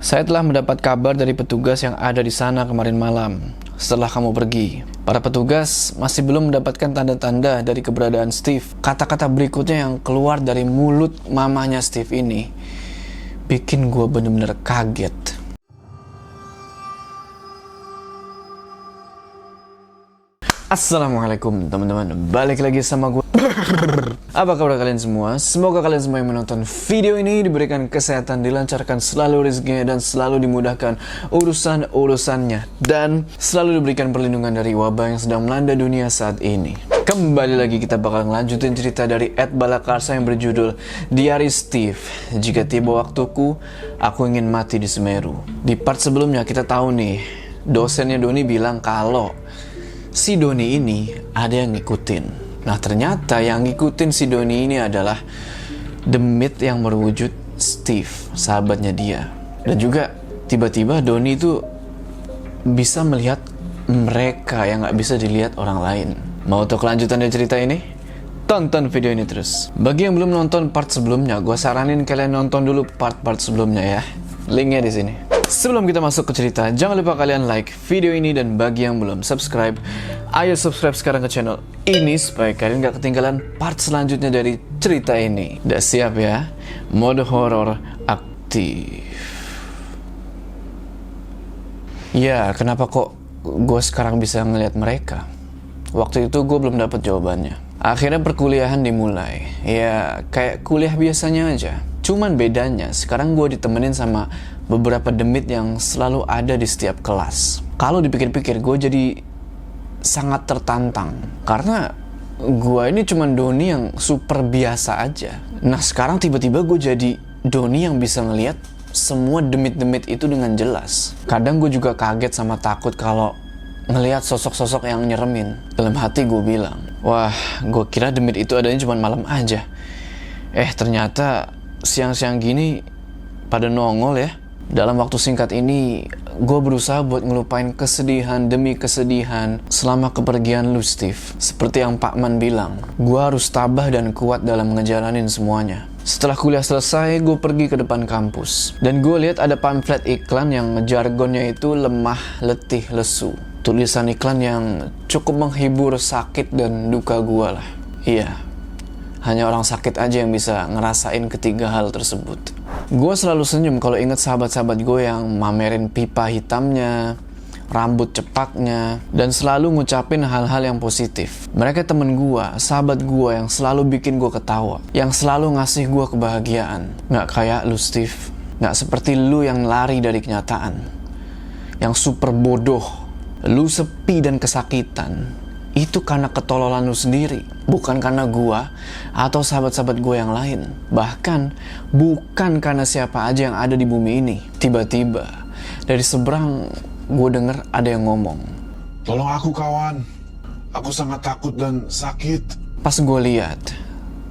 Saya telah mendapat kabar dari petugas yang ada di sana kemarin malam setelah kamu pergi. Para petugas masih belum mendapatkan tanda-tanda dari keberadaan Steve. Kata-kata berikutnya yang keluar dari mulut mamanya Steve ini bikin gue bener-bener kaget. Assalamualaikum teman-teman, balik lagi sama gue. Apa kabar kalian semua? Semoga kalian semua yang menonton video ini diberikan kesehatan, dilancarkan selalu rezekinya, dan selalu dimudahkan urusan-urusannya, dan selalu diberikan perlindungan dari wabah yang sedang melanda dunia saat ini. Kembali lagi kita bakal ngelanjutin cerita dari Ed Balakarsa yang berjudul Diari Steve. Jika tiba waktuku, aku ingin mati di Semeru. Di part sebelumnya kita tahu nih, dosennya Doni bilang kalau si Doni ini ada yang ngikutin. Nah ternyata yang ngikutin si Doni ini adalah The Myth yang berwujud Steve, sahabatnya dia. Dan juga tiba-tiba Doni itu bisa melihat mereka yang gak bisa dilihat orang lain. Mau tahu kelanjutan dari cerita ini? Tonton video ini terus. Bagi yang belum nonton part sebelumnya, gue saranin kalian nonton dulu part-part sebelumnya ya. Linknya di sini. Sebelum kita masuk ke cerita, jangan lupa kalian like video ini, dan bagi yang belum subscribe, ayo subscribe sekarang ke channel ini supaya kalian gak ketinggalan part selanjutnya dari cerita ini. Udah siap ya? Mode horor aktif. Ya, kenapa kok gue sekarang bisa ngelihat mereka? Waktu itu gue belum dapat jawabannya. Akhirnya perkuliahan dimulai. Ya, kayak kuliah biasanya aja. Cuman bedanya, sekarang gue ditemenin sama beberapa demit yang selalu ada di setiap kelas. Kalau dipikir-pikir, gue jadi sangat tertantang. Karena gue ini cuman Doni yang super biasa aja. Nah sekarang tiba-tiba gue jadi Doni yang bisa ngelihat semua demit-demit itu dengan jelas. Kadang gue juga kaget sama takut kalau ngelihat sosok-sosok yang nyeremin. Dalam hati gue bilang, wah gue kira demit itu adanya cuma malam aja. Ternyata siang-siang gini pada nongol ya. Dalam waktu singkat ini, gue berusaha buat ngelupain kesedihan demi kesedihan selama kepergian lu, Steve. Seperti yang Pak Man bilang, gue harus tabah dan kuat dalam ngejalanin semuanya. Setelah kuliah selesai, gue pergi ke depan kampus. Dan gue lihat ada pamflet iklan yang jargonnya itu lemah, letih, lesu. Tulisan iklan yang cukup menghibur sakit dan duka gue lah. Iya, hanya orang sakit aja yang bisa ngerasain ketiga hal tersebut. Gue selalu senyum kalau inget sahabat-sahabat gue yang mamerin pipa hitamnya, rambut cepaknya, dan selalu ngucapin hal-hal yang positif. Mereka temen gue, sahabat gue yang selalu bikin gue ketawa, yang selalu ngasih gue kebahagiaan. Gak kayak lu, Steve. Gak seperti lu yang lari dari kenyataan, yang super bodoh. Lu sepi dan kesakitan. Itu karena ketololan lu sendiri, bukan karena gua atau sahabat-sahabat gua yang lain. Bahkan bukan karena siapa aja yang ada di bumi ini. Tiba-tiba dari seberang gua denger ada yang ngomong, "Tolong aku kawan, aku sangat takut dan sakit." Pas gua lihat,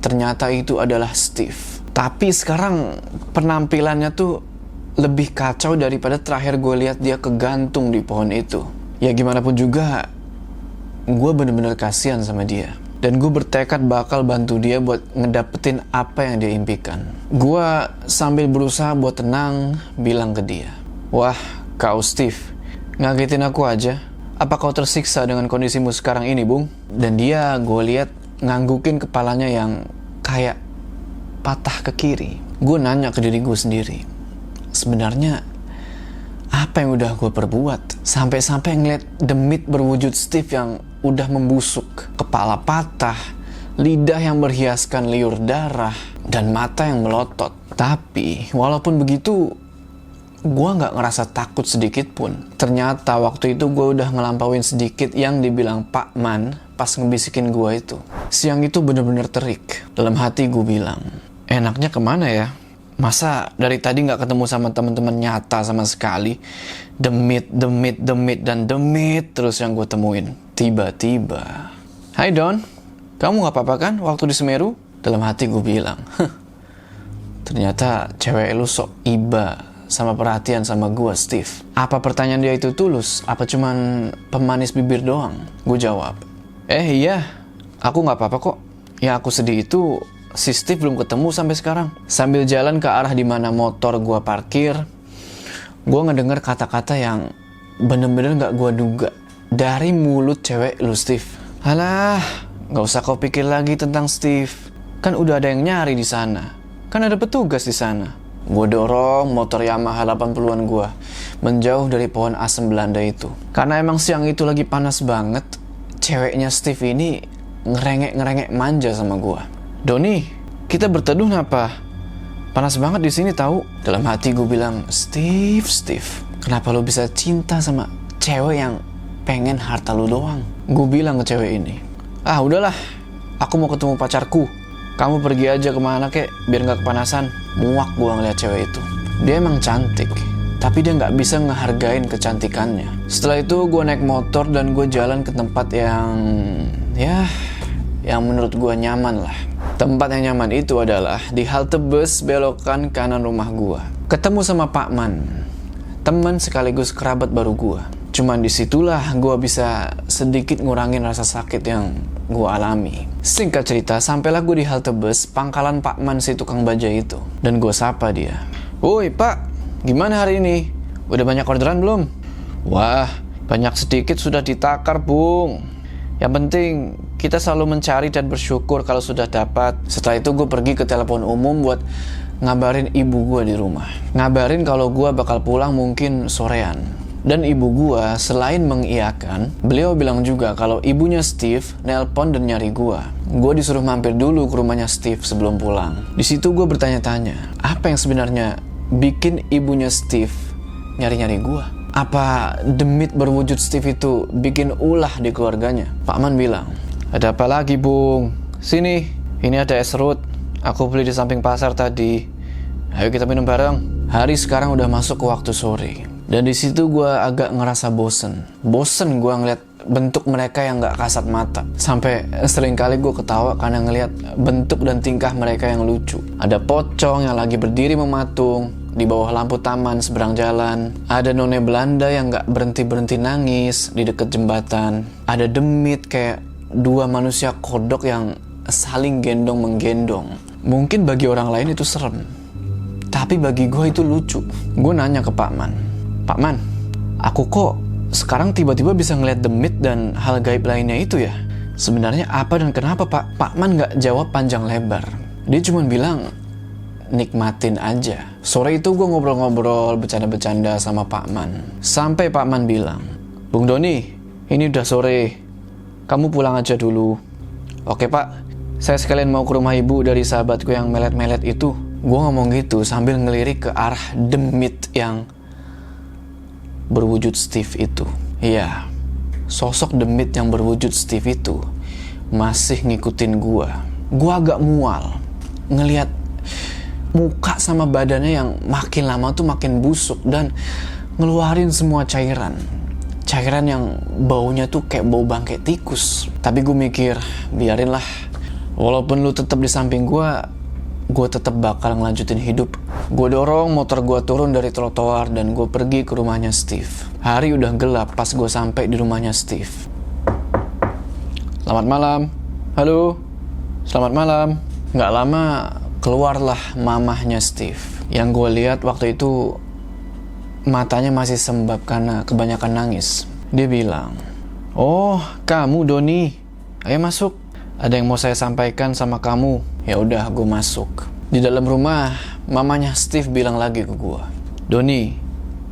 ternyata itu adalah Steve. Tapi sekarang penampilannya tuh lebih kacau daripada terakhir gua lihat dia kegantung di pohon itu. Ya gimana pun juga, gue bener-bener kasihan sama dia. Dan gue bertekad bakal bantu dia buat ngedapetin apa yang dia impikan. Gue sambil berusaha buat tenang bilang ke dia, "Wah, kau Steve, ngagetin aku aja. Apa kau tersiksa dengan kondisimu sekarang ini, Bung?" Dan dia gue lihat nganggukin kepalanya yang kayak patah ke kiri. Gue nanya ke diri gue sendiri, sebenarnya apa yang udah gue perbuat? Sampai-sampai ngeliat demit berwujud Steve yang udah membusuk, kepala patah, lidah yang berhiaskan liur darah, dan mata yang melotot. Tapi walaupun begitu, gue gak ngerasa takut sedikit pun. Ternyata waktu itu gue udah ngelampauin sedikit yang dibilang Pak Man pas ngebisikin gue itu. Siang itu bener-bener terik. Dalam hati gue bilang, enaknya kemana ya? Masa dari tadi gak ketemu sama teman-teman nyata sama sekali? Demit, dan demit terus yang gue temuin. Tiba-tiba, "Hai Don, kamu gak apa-apa kan waktu di Semeru?" Dalam hati gue bilang, ternyata cewek lu sok iba sama perhatian sama gue, Steve. Apa pertanyaan dia itu tulus? Apa cuman pemanis bibir doang? Gue jawab, iya, aku gak apa-apa kok. Yang aku sedih itu si Steve belum ketemu sampai sekarang. Sambil jalan ke arah dimana motor gua parkir, gue ngedenger kata-kata yang bener-bener gak gue duga dari mulut cewek lu, Steve. Alah, gak usah kau pikir lagi tentang Steve. Kan udah ada yang nyari di sana. Kan ada petugas di sana. Gue dorong motor Yamaha 80-an gue menjauh dari pohon asem Belanda itu. Karena emang siang itu lagi panas banget, ceweknya Steve ini ngerengek-ngerengek manja sama gue. Doni, kita berteduh napa? Panas banget di sini tahu. Dalam hati gue bilang, Steve, kenapa lu bisa cinta sama cewek yang pengen harta lu doang? Gue bilang ke cewek ini, ah udahlah, aku mau ketemu pacarku. Kamu pergi aja kemana kek, biar gak kepanasan. Muak gue ngeliat cewek itu. Dia emang cantik, tapi dia gak bisa ngehargain kecantikannya. Setelah itu gue naik motor dan gue jalan ke tempat yang menurut gue nyaman lah. Tempat yang nyaman itu adalah di halte bus belokan kanan rumah gue. Ketemu sama Pak Man, teman sekaligus kerabat baru gue. Cuman disitulah gue bisa sedikit ngurangin rasa sakit yang gue alami. Singkat cerita, sampailah gue di halte bus pangkalan Pak Man si tukang baja itu. Dan gue sapa dia. Woi Pak, gimana hari ini? Udah banyak orderan belum? Wah, banyak sedikit sudah ditakar Bung. Yang penting kita selalu mencari dan bersyukur kalau sudah dapat. Setelah itu gue pergi ke telepon umum buat ngabarin ibu gue di rumah. Ngabarin kalau gue bakal pulang mungkin sorean. Dan ibu gue selain mengiyakan, beliau bilang juga kalau ibunya Steve nelpon dan nyari gue. Gue disuruh mampir dulu ke rumahnya Steve sebelum pulang. Di situ gue bertanya-tanya, apa yang sebenarnya bikin ibunya Steve nyari-nyari gue? Apa demit berwujud Steve itu bikin ulah di keluarganya? Pak Man bilang, ada apa lagi Bung? Sini, ini ada es serut. Aku beli di samping pasar tadi. Ayo kita minum bareng. Hari sekarang udah masuk ke waktu sore. Dan di situ gue agak ngerasa bosen gue ngeliat bentuk mereka yang gak kasat mata. Sampai sering kali gue ketawa karena ngeliat bentuk dan tingkah mereka yang lucu. Ada pocong yang lagi berdiri mematung di bawah lampu taman seberang jalan. Ada none Belanda yang gak berhenti-berhenti nangis di dekat jembatan. Ada demit kayak dua manusia kodok yang saling gendong-menggendong. Mungkin bagi orang lain itu serem, tapi bagi gue itu lucu. Gue nanya ke Pak Man, Pak Man, aku kok sekarang tiba-tiba bisa ngeliat demit dan hal gaib lainnya itu ya? Sebenarnya apa dan kenapa Pak? Pak Man gak jawab panjang lebar. Dia cuma bilang, nikmatin aja. Sore itu gue ngobrol-ngobrol, bercanda-bercanda sama Pak Man. Sampai Pak Man bilang, Bung Doni, ini udah sore. Kamu pulang aja dulu. Oke Pak, saya sekalian mau ke rumah ibu dari sahabatku yang melet-melet itu. Gue ngomong gitu sambil ngelirik ke arah demit yang berwujud Steve itu. Iya, sosok demit yang berwujud Steve itu masih ngikutin gua. Gua agak mual ngelihat muka sama badannya yang makin lama tuh makin busuk dan ngeluarin semua cairan yang baunya tuh kayak bau bangkai tikus. Tapi gue mikir, biarin lah. Walaupun lu tetap di samping gue tetap bakal ngelanjutin hidup. Gue dorong motor gue turun dari trotoar dan gue pergi ke rumahnya Steve. Hari udah gelap pas gue sampai di rumahnya Steve. Selamat malam. Halo. Selamat malam. Nggak lama keluarlah mamahnya Steve. Yang gue lihat waktu itu matanya masih sembab karena kebanyakan nangis. Dia bilang, "Oh, kamu Doni. Ayo masuk. Ada yang mau saya sampaikan sama kamu." Ya udah, gue masuk. Di dalam rumah, mamanya Steve bilang lagi ke gue, "Doni,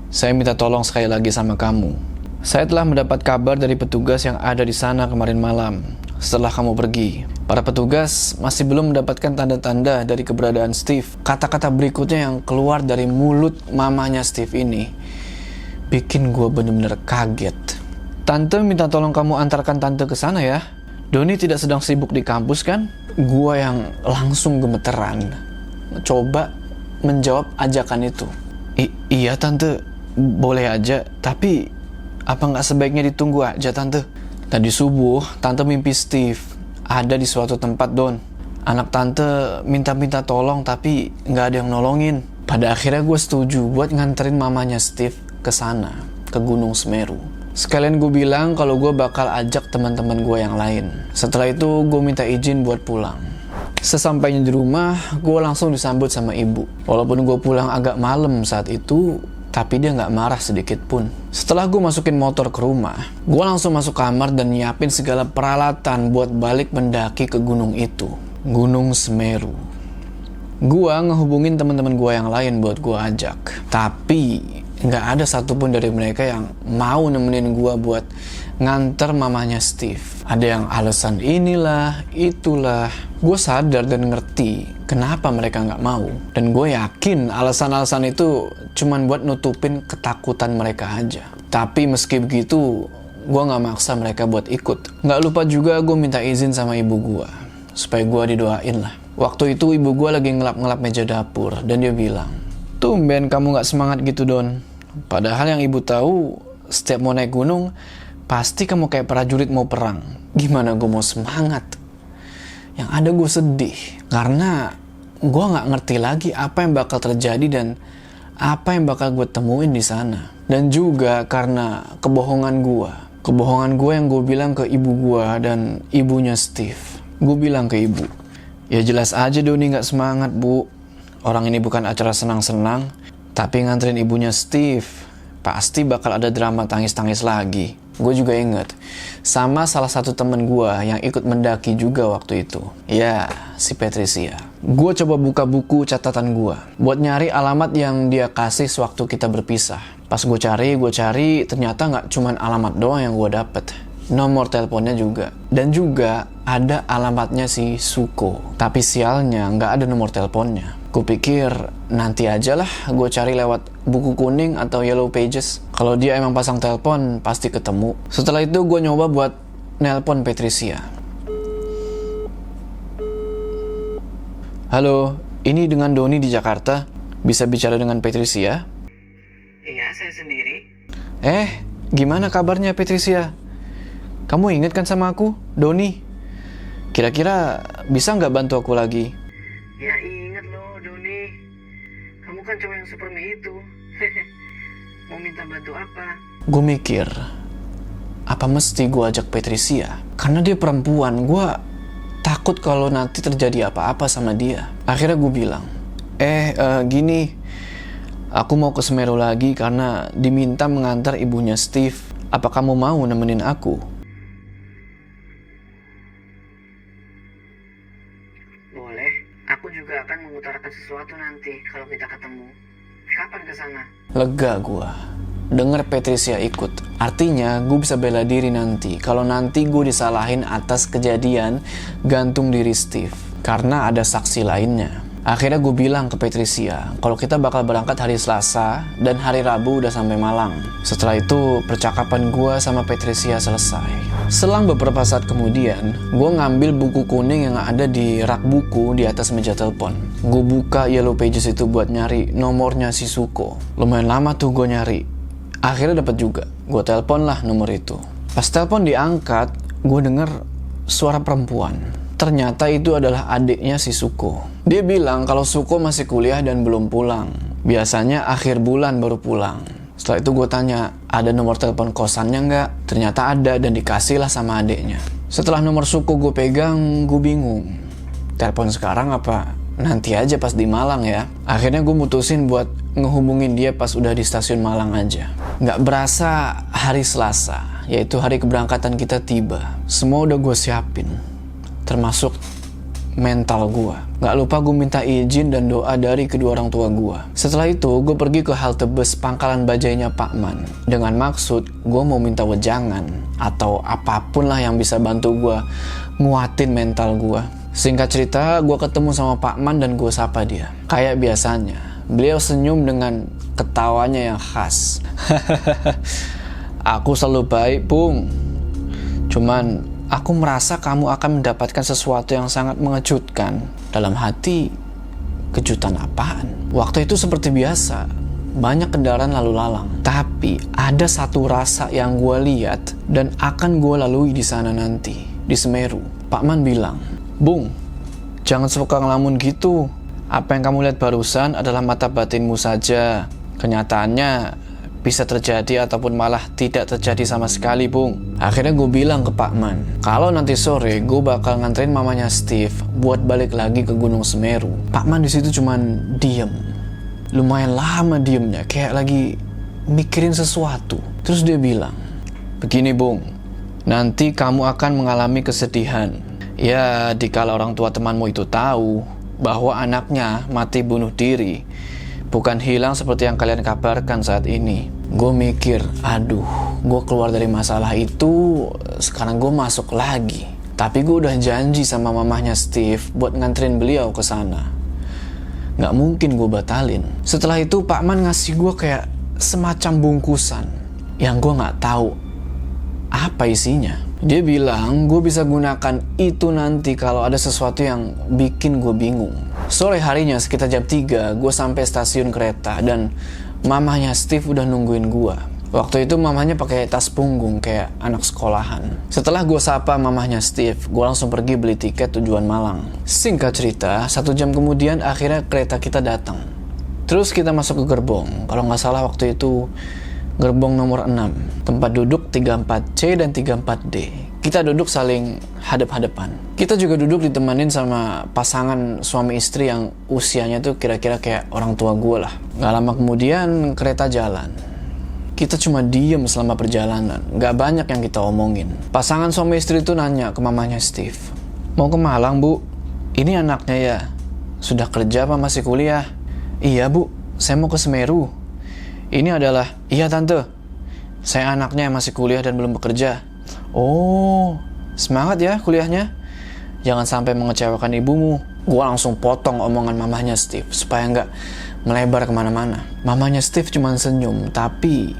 saya minta tolong sekali lagi sama kamu. Saya telah mendapat kabar dari petugas yang ada di sana kemarin malam setelah kamu pergi. Para petugas masih belum mendapatkan tanda-tanda dari keberadaan Steve." Kata-kata berikutnya yang keluar dari mulut mamanya Steve ini bikin gue bener-bener kaget. "Tante minta tolong kamu antarkan tante ke sana ya. Doni tidak sedang sibuk di kampus kan?" Gua yang langsung gemeteran coba menjawab ajakan itu. Iya tante, boleh aja. Tapi apa nggak sebaiknya ditunggu aja tante? Tadi subuh tante mimpi Steve ada di suatu tempat Don. Anak tante minta-minta tolong tapi nggak ada yang nolongin. Pada akhirnya gue setuju buat nganterin mamanya Steve ke sana, ke Gunung Semeru. Sekalian gue bilang kalau gue bakal ajak teman-teman gue yang lain. Setelah itu gue minta izin buat pulang. Sesampainya di rumah, gue langsung disambut sama ibu. Walaupun gue pulang agak malam saat itu, tapi dia nggak marah sedikit pun. Setelah gue masukin motor ke rumah, gue langsung masuk kamar dan nyiapin segala peralatan buat balik mendaki ke gunung itu, Gunung Semeru. Gue ngehubungin teman-teman gue yang lain buat gue ajak, tapi nggak ada satupun dari mereka yang mau nemenin gue buat nganter mamanya Steve. Ada yang alasan inilah, itulah. Gue sadar dan ngerti kenapa mereka nggak mau. Dan gue yakin alasan-alasan itu cuman buat nutupin ketakutan mereka aja. Tapi meski begitu, gue nggak maksa mereka buat ikut. Nggak lupa juga gue minta izin sama ibu gue, supaya gue didoain lah. Waktu itu ibu gue lagi ngelap-ngelap meja dapur, dan dia bilang, "Tumben kamu nggak semangat gitu, Don. Padahal yang ibu tahu, setiap mau naik gunung, pasti kamu kayak prajurit mau perang. Gimana gue mau semangat?" Yang ada gue sedih, karena gue nggak ngerti lagi apa yang bakal terjadi dan apa yang bakal gue temuin di sana. Dan juga karena kebohongan gue yang gue bilang ke ibu gue dan ibunya Steve. Gue bilang ke ibu, "Ya jelas aja Doni nggak semangat, Bu. Orang ini bukan acara senang-senang, tapi nganterin ibunya Steve, pasti bakal ada drama tangis-tangis lagi." Gue juga inget sama salah satu temen gue yang ikut mendaki juga waktu itu. Ya, si Patricia. Gue coba buka buku catatan gue buat nyari alamat yang dia kasih sewaktu kita berpisah. Pas gue cari, ternyata nggak cuman alamat doang yang gue dapet. Nomor teleponnya juga. Dan juga ada alamatnya si Suko. Tapi sialnya nggak ada nomor teleponnya. Gue pikir nanti aja lah gue cari lewat buku kuning atau yellow pages. Kalau dia emang pasang telepon, pasti ketemu. Setelah itu gue nyoba buat nelpon Patricia. "Halo, ini dengan Doni di Jakarta. Bisa bicara dengan Patricia?" "Iya, saya sendiri." Gimana kabarnya Patricia? Kamu inget kan sama aku, Doni? Kira-kira bisa nggak bantu aku lagi? "Ya inget loh, Doni. Kamu kan cowok yang super itu." "Mau minta bantu apa?" Gue mikir, apa mesti gue ajak Patricia? Karena dia perempuan, gue takut kalau nanti terjadi apa-apa sama dia. Akhirnya gue bilang, gini, aku mau ke Semeru lagi karena diminta mengantar ibunya Steve. Apa kamu mau nemenin aku? "Boleh. Aku juga akan mengutarakan sesuatu nanti kalau kita ketemu. Kapan ke sana?" Lega gue denger Patricia ikut. Artinya gue bisa bela diri nanti kalau nanti gue disalahin atas kejadian gantung diri Steve, karena ada saksi lainnya. Akhirnya gue bilang ke Patricia kalau kita bakal berangkat hari Selasa dan hari Rabu udah sampai Malang. Setelah itu percakapan gue sama Patricia selesai. Selang beberapa saat kemudian, gue ngambil buku kuning yang ada di rak buku di atas meja telepon. Gue buka yellow pages itu buat nyari nomornya si Suko. Lumayan lama tuh gue nyari. Akhirnya dapat juga. Gue telepon lah nomor itu. Pas telepon diangkat, gue denger suara perempuan. Ternyata itu adalah adiknya si Suko. Dia bilang kalau Suko masih kuliah dan belum pulang. Biasanya akhir bulan baru pulang. Setelah itu gue tanya, ada nomor telepon kosannya nggak? Ternyata ada dan dikasih lah sama adiknya. Setelah nomor Suko gue pegang, gue bingung. Telepon sekarang apa nanti aja pas di Malang ya? Akhirnya gue mutusin buat ngehubungin dia pas udah di stasiun Malang aja. Nggak berasa hari Selasa, yaitu hari keberangkatan kita tiba. Semua udah gue siapin, termasuk mental gue. Gak lupa gue minta izin dan doa dari kedua orang tua gue. Setelah itu gue pergi ke halte bus pangkalan bajainya Pak Man, dengan maksud gue mau minta wejangan atau apapun lah yang bisa bantu gue nguatin mental gue. Singkat cerita, gue ketemu sama Pak Man dan gue sapa dia. Kayak biasanya, beliau senyum dengan ketawanya yang khas. "Aku selalu baik, Bung. Cuman aku merasa kamu akan mendapatkan sesuatu yang sangat mengejutkan." Dalam hati, kejutan apaan? Waktu itu seperti biasa, banyak kendaraan lalu lalang. Tapi ada satu rasa yang gue lihat dan akan gue lalui di sana nanti, di Semeru. Pak Man bilang, "Bung, jangan suka ngelamun gitu. Apa yang kamu lihat barusan adalah mata batinmu saja. Kenyataannya bisa terjadi ataupun malah tidak terjadi sama sekali, Bung." Akhirnya gue bilang ke Pak Man, kalau nanti sore gue bakal nganterin mamanya Steve buat balik lagi ke Gunung Semeru. Pak Man di situ cuman diem. Lumayan lama diemnya, kayak lagi mikirin sesuatu. Terus dia bilang, begini Bung, nanti kamu akan mengalami kesedihan. Ya, dikala orang tua temanmu itu tahu bahwa anaknya mati bunuh diri, bukan hilang seperti yang kalian kabarkan saat ini. Gue mikir, aduh, gue keluar dari masalah itu, sekarang gue masuk lagi. Tapi gue udah janji sama mamahnya Steve buat nganterin beliau ke sana. Gak mungkin gue batalin. Setelah itu Pak Man ngasih gue kayak semacam bungkusan yang gue gak tahu apa isinya. Dia bilang gue bisa gunakan itu nanti kalau ada sesuatu yang bikin gue bingung. Sore harinya sekitar jam 3 gue sampai stasiun kereta dan mamahnya Steve udah nungguin gue. Waktu itu mamahnya pakai tas punggung kayak anak sekolahan. Setelah gue sapa mamahnya Steve, gue langsung pergi beli tiket tujuan Malang. Singkat cerita, 1 jam kemudian akhirnya kereta kita datang. Terus kita masuk ke gerbong. Kalau nggak salah waktu itu gerbong nomor 6. Tempat duduk 34C dan 34D. Kita duduk saling hadap-hadapan. Kita juga duduk ditemanin sama pasangan suami istri yang usianya tuh kira-kira kayak orang tua gue lah. Gak lama kemudian kereta jalan. Kita cuma diem selama perjalanan, gak banyak yang kita omongin. Pasangan suami istri itu nanya ke mamanya Steve, mau ke Malang Bu? Ini anaknya ya? Sudah kerja apa masih kuliah? Iya Bu, saya mau ke Semeru. Ini adalah, iya Tante, saya anaknya yang masih kuliah dan belum bekerja. Oh, semangat ya kuliahnya. Jangan sampai mengecewakan ibumu. Gua langsung potong omongan mamanya Steve supaya nggak melebar kemana-mana. Mamanya Steve cuma senyum, tapi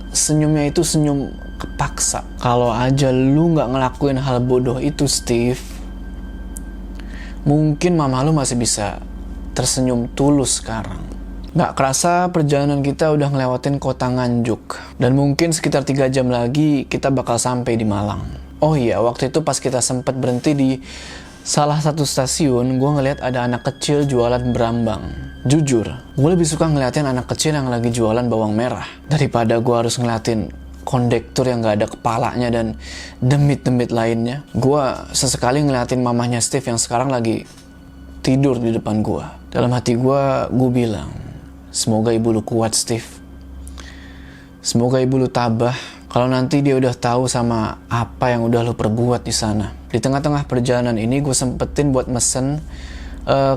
senyumnya itu senyum kepaksa. Kalau aja lu nggak ngelakuin hal bodoh itu Steve, mungkin mama lu masih bisa tersenyum tulus sekarang. Gak kerasa perjalanan kita udah ngelewatin kota Nganjuk. Dan mungkin sekitar 3 jam lagi kita bakal sampai di Malang. Oh iya, waktu itu pas kita sempat berhenti di salah satu stasiun, gue ngeliat ada anak kecil jualan berambang. Jujur, gue lebih suka ngeliatin anak kecil yang lagi jualan bawang merah daripada gue harus ngeliatin kondektur yang gak ada kepalanya dan demit-demit lainnya. Gue sesekali ngeliatin mamahnya Steve yang sekarang lagi tidur di depan gue. Dalam hati gue bilang, semoga ibu lu kuat Steve. Semoga ibu lu tabah kalau nanti dia udah tahu sama apa yang udah lu perbuat di sana. Di tengah-tengah perjalanan ini gue sempetin buat mesen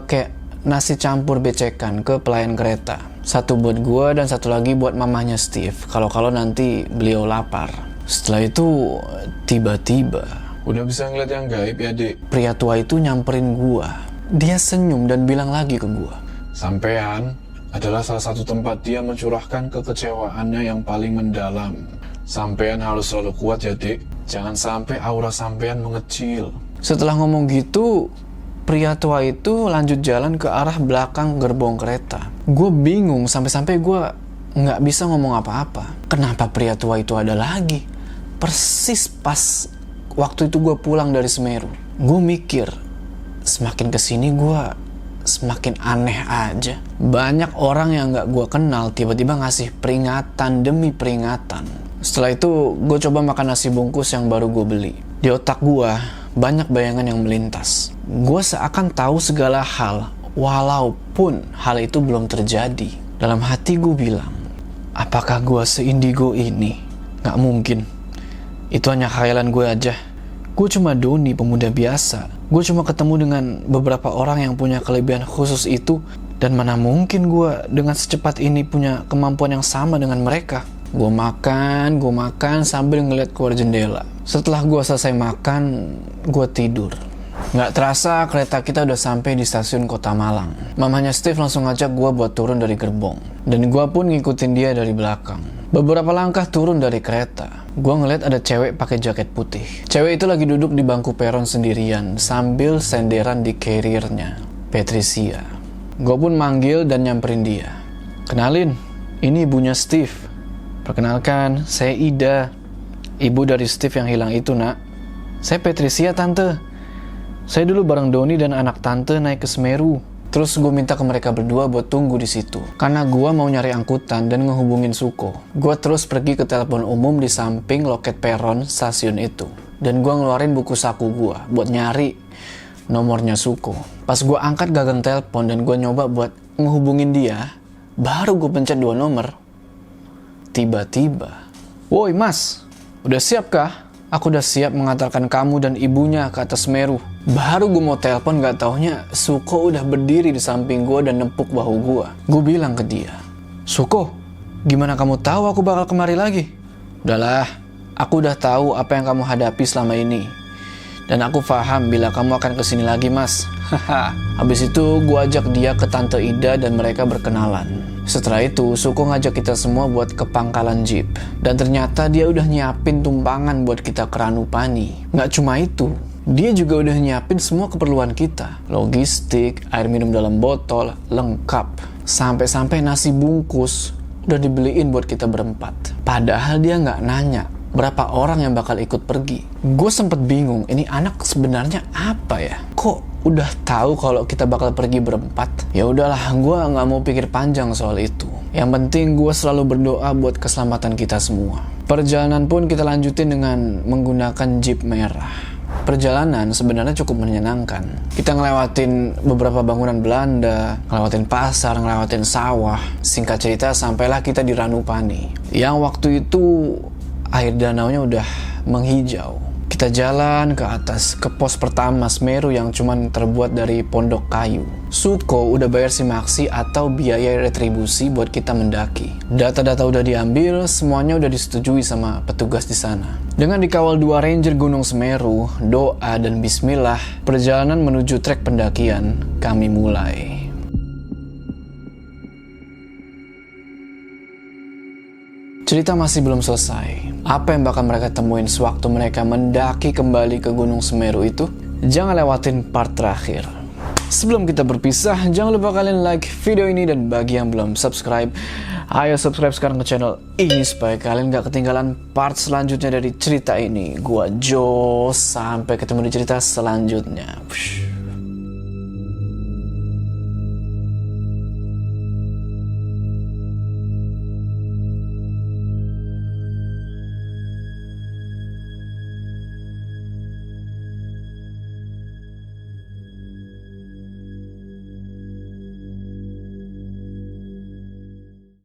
kayak nasi campur becekan ke pelayan kereta. Satu buat gue dan satu lagi buat mamahnya Steve kalau nanti beliau lapar. Setelah itu tiba-tiba Udah bisa ngeliat yang gaib ya, Dek? pria tua itu nyamperin gue. Dia senyum dan bilang lagi ke gue, Sampean adalah salah satu tempat dia mencurahkan kekecewaannya yang paling mendalam. Sampean harus selalu kuat ya, Dek. Jangan sampai aura sampean mengecil. setelah ngomong gitu, pria tua itu lanjut jalan ke arah belakang gerbong kereta. Gue bingung sampai-sampai gue nggak bisa ngomong apa-apa. Kenapa pria tua itu ada lagi? Persis pas waktu itu gue pulang dari Semeru. Gue mikir, semakin kesini gue semakin aneh aja. Banyak orang yang nggak gue kenal tiba-tiba ngasih peringatan demi peringatan. Setelah itu gue coba makan nasi bungkus yang baru gue beli. Di otak gue banyak bayangan yang melintas. Gue seakan tahu segala hal walaupun hal itu belum terjadi. Dalam hati gue bilang, apakah gue seindigo ini? Gak mungkin. Itu hanya khayalan gue aja. Gue cuma Doni, pemuda biasa. Gue cuma ketemu dengan beberapa orang yang punya kelebihan khusus itu. Dan mana mungkin gue dengan secepat ini punya kemampuan yang sama dengan mereka. Gue makan sambil ngeliat keluar jendela. Setelah gue selesai makan, gue tidur. Gak terasa kereta kita udah sampai di stasiun Kota Malang. Mamanya Steve langsung ngajak gue buat turun dari gerbong. Dan gue pun ngikutin dia dari belakang. Beberapa langkah turun dari kereta, gue ngeliat ada cewek pakai jaket putih. Cewek itu lagi duduk di bangku peron sendirian sambil senderan di carrier-nya, Patricia. Gue pun manggil dan nyamperin dia. Kenalin, ini ibunya Steve. Perkenalkan, saya Ida. Ibu dari Steve yang hilang itu, nak. Saya Patricia, Tante. Saya dulu bareng Doni dan anak Tante naik ke Semeru. Terus gue minta ke mereka berdua buat tunggu di situ. Karena gue mau nyari angkutan dan ngehubungin Suko. Gue terus pergi ke telepon umum di samping loket peron stasiun itu. Dan gue ngeluarin buku saku gue buat nyari nomornya Suko. Pas gue angkat gagang telepon dan gue nyoba buat ngehubungin dia, baru gue pencet 2 nomor. tiba-tiba, "Woi mas, udah siap kah? Aku udah siap mengantarkan kamu dan ibunya ke atas Semeru." Baru gue mau telepon, gak taunya Suko udah berdiri di samping gue dan nempuk bahu gue. Gue bilang ke dia, "Suko, gimana kamu tahu aku bakal kemari lagi?" "Udahlah, aku udah tahu apa yang kamu hadapi selama ini. Dan aku paham bila kamu akan kesini lagi mas." Habis itu gue ajak dia ke Tante Ida dan mereka berkenalan. Setelah itu Suko ngajak kita semua buat ke pangkalan jeep. Dan ternyata dia udah nyiapin tumpangan buat kita ke Ranupani. Nggak cuma itu, dia juga udah nyiapin semua keperluan kita. Logistik, air minum dalam botol, lengkap. Sampai-sampai nasi bungkus udah dibeliin buat kita berempat. Padahal dia nggak nanya berapa orang yang bakal ikut pergi. Gue sempet bingung, ini anak sebenarnya apa ya? Kok udah tahu kalau kita bakal pergi berempat? Ya udahlah, gue nggak mau pikir panjang soal itu. Yang penting gue selalu berdoa buat keselamatan kita semua. Perjalanan pun kita lanjutin dengan menggunakan jeep merah. Perjalanan sebenarnya cukup menyenangkan. Kita ngelewatin beberapa bangunan Belanda, ngelewatin pasar, ngelewatin sawah. Singkat cerita, sampailah kita di Ranupani. Yang waktu itu air danaunya udah menghijau. Kita jalan ke atas, ke pos pertama Semeru yang cuman terbuat dari pondok kayu. Suko udah bayar simaksi atau biaya retribusi buat kita mendaki. Data-data udah diambil, semuanya udah disetujui sama petugas di sana. Dengan dikawal 2 ranger Gunung Semeru, doa dan bismillah, perjalanan menuju trek pendakian kami mulai. Cerita masih belum selesai. Apa yang bakal mereka temuin sewaktu mereka mendaki kembali ke Gunung Semeru itu? Jangan lewatin part terakhir. Sebelum kita berpisah, jangan lupa kalian like video ini, dan bagi yang belum subscribe, ayo subscribe sekarang ke channel ini supaya kalian gak ketinggalan part selanjutnya dari cerita ini. Gua Jo, sampai ketemu di cerita selanjutnya.